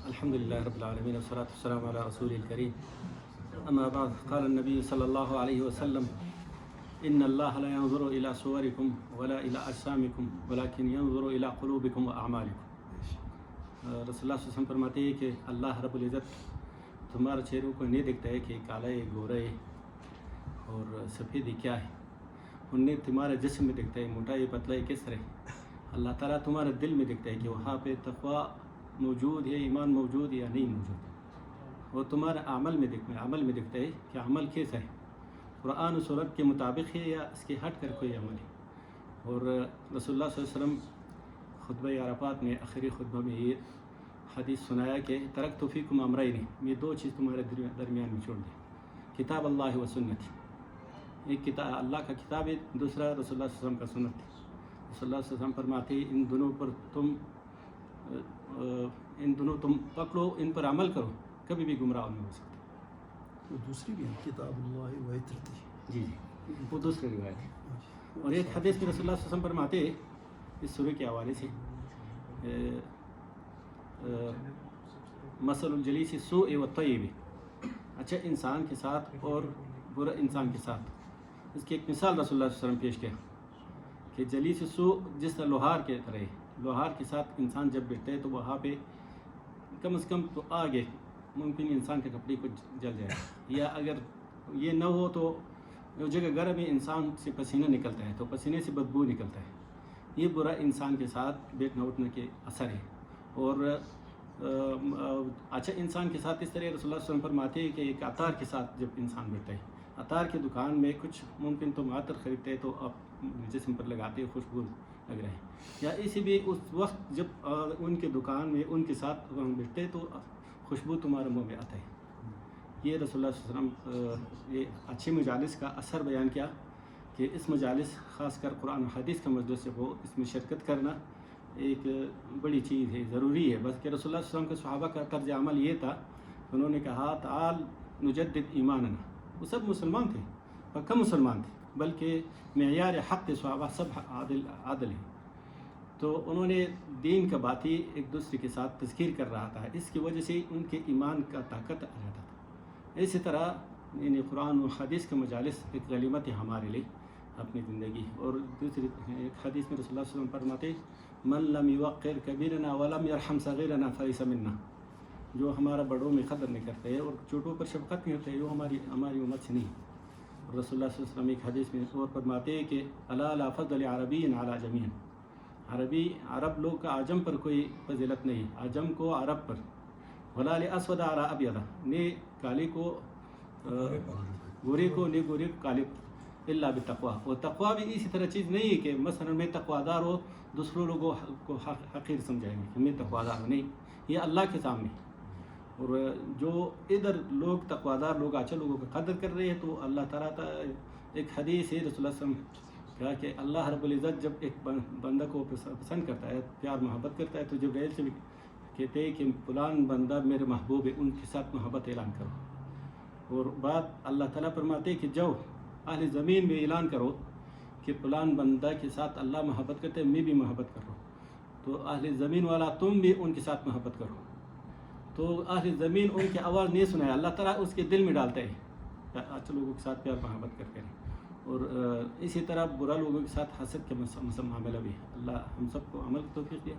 الحمد لله رب العالمين والصلاة والسلام على رسوله الكريم أما بعد قال النبي صلى الله عليه وسلم إن الله لا ينظر إلى صوركم ولا إلى أجسامكم ولكن ينظر إلى قلوبكم وأعمالكم۔ رسول اللہ صلی اللہ علیہ وسلم فرماتے ہیں کہ اللہ رب العزت تمہارے چہروں کو نہیں دیکھتا ہے کہ کالے گورے اور سفید کیا ہے، انہیں تمہارے جسم میں دیکھتا ہے موٹا یہ پتلا ہے کس طرح۔ اللہ تعالیٰ تمہارے دل میں دیکھتا ہے کہ وہاں پہ تقوی موجود ہے، ایمان موجود یا نہیں موجود، وہ تمہارے عمل میں دیکھتا ہے کہ عمل کیسا ہے، قرآن و سنت کے مطابق ہے یا اس کے ہٹ کر کوئی عمل ہے۔ اور رسول اللہ صلی اللہ علیہ وسلم خطبہ عرفات میں آخری خطبہ میں یہ حدیث سنایا کہ ترکت فیکم امرین، میں دو چیز تمہارے درمیان میں چھوڑ دی، کتاب اللہ و سنت، ایک کتاب اللہ کا کتاب ہے، دوسرا رسول اللہ صلی اللہ علیہ وسلم کا سنت ہے۔ رسول اللہ صلی اللہ علیہ وسلم فرماتے ہیں ان دونوں تم پکڑو، ان پر عمل کرو، کبھی بھی گمراہ نہیں ہو سکتے۔ وہ دوسری بھی ہے کتاب اللہ و عترتی، جی وہ دوسری روایت ہے۔ اور ایک حدیث میں رسول اللہ صلی اللہ علیہ وسلم فرماتے ہیں اس سورہ کے حوالے سے، مثل الجلیس السوء والطیب، اچھا انسان کے ساتھ اور برا انسان کے ساتھ، اس کی ایک مثال رسول اللہ صلی اللہ علیہ وسلم پیش کیا کہ جلیس السوء جس طرح لوہار کے طرح ہے، لوہار کے ساتھ انسان جب بیٹھتا ہے تو وہاں پہ کم از کم تو آگے ممکن انسان کے کپڑے کو جل جائے، یا اگر یہ نہ ہو تو جو جگہ گرم ہے انسان سے پسینہ نکلتا ہے تو پسینے سے بدبو نکلتا ہے، یہ برا انسان کے ساتھ بیٹھنا اٹھنے کے اثر ہے۔ اور اچھا انسان کے ساتھ اس طرح رسول اللہ صلی اللہ علیہ وسلم فرماتے ہیں کہ ایک عطار کے ساتھ جب انسان بیٹھتا ہے، عطار کی دکان میں کچھ ممکن تم عطر خریدتے ہیں تو آپ جسم پر لگاتے ہیں، خوشبو لگ رہے ہیں، یا اسی بھی اس وقت جب ان کے دکان میں ان کے ساتھ بیٹھتے تو خوشبو تمہارے منہ میں آتا ہے۔ یہ رسول اللہ صلی اللہ علیہ وسلم یہ اچھی مجالس کا اثر بیان کیا کہ اس مجالس خاص کر قرآن و حدیث کا مجلس ہو، اس میں شرکت کرنا ایک بڑی چیز ہے، ضروری ہے۔ بس کہ رسول اللہ صلی اللہ علیہ وسلم کے صحابہ کا طرز عمل یہ تھا، انہوں نے کہا تعال نجدد ایماننا، وہ سب مسلمان تھے، پکا مسلمان تھے، بلکہ معیار حق کے صحابہ سب عادل ہیں، تو انہوں نے دین کا باتی ایک دوسرے کے ساتھ تذکیر کر رہا تھا، اس کی وجہ سے ان کے ایمان کا طاقت آ جاتا تھا۔ اسی طرح یعنی قرآن و حدیث کے مجالس ایک غنیمت ہے ہمارے لیے اپنی زندگی۔ اور دوسری ایک حدیث میں رسول اللہ صلی اللہ علیہ وسلم فرماتے من لم یوقر کبیرنا ولم یرحم صغیرنا فلیس منا، جو ہمارا بڑوں میں قدر نہیں کرتے اور چھوٹوں پر شفقت نہیں کرتے وہ ہماری امت سے نہیں۔ اور رسول اللہ صلی اللہ علیہ وسلم ایک حدیث میں اور فرماتے ہیں کہ الا لا فضل عربی علی جمیع، عرب لوگ کا عجم پر کوئی فضیلت نہیں، عجم کو عرب پر، ولا لاسود علی ابیض، نے کالے کو گورے کو، نے گورے کو کالے کو، الا بالتقوی، اور تقوی بھی اسی طرح چیز نہیں ہے کہ مثلا میں تقوی دار ہو دوسروں لوگوں کو حقیر سمجھائیں گے کہ میں تقوی دار ہوں، نہیں، یہ اللہ کے سامنے۔ اور جو ادھر لوگ تقوی دار لوگ اچھے لوگوں کا قدر کر رہے ہیں تو اللہ تعالیٰ ایک حدیث ہے رسول اللہ صلی اللہ علیہ وسلم کہا کہ اللہ رب العزت جب ایک بندہ کو پسند کرتا ہے، پیار محبت کرتا ہے، تو جبرائیل سے بھی کہتے ہیں کہ فلان بندہ میرے محبوب ہے، ان کے ساتھ محبت اعلان کرو۔ اور بات اللہ تعالیٰ فرماتے ہیں کہ جاؤ اہل زمین میں اعلان کرو کہ فلان بندہ کے ساتھ اللہ محبت کرتے ہیں، میں بھی محبت کر رہا ہوں، تو اہل زمین والا تم بھی ان کے ساتھ محبت کرو۔ تو اہل زمین ان کی آواز نہیں سنائے، اللہ تعالیٰ اس کے دل میں ڈالتا ہے اچھے لوگوں کے ساتھ پیار محبت کر کے۔ اور اسی طرح برا لوگوں کے ساتھ حسد کے معاملہ بھی ہے۔ اللہ ہم سب کو عمل کی توفیق دے۔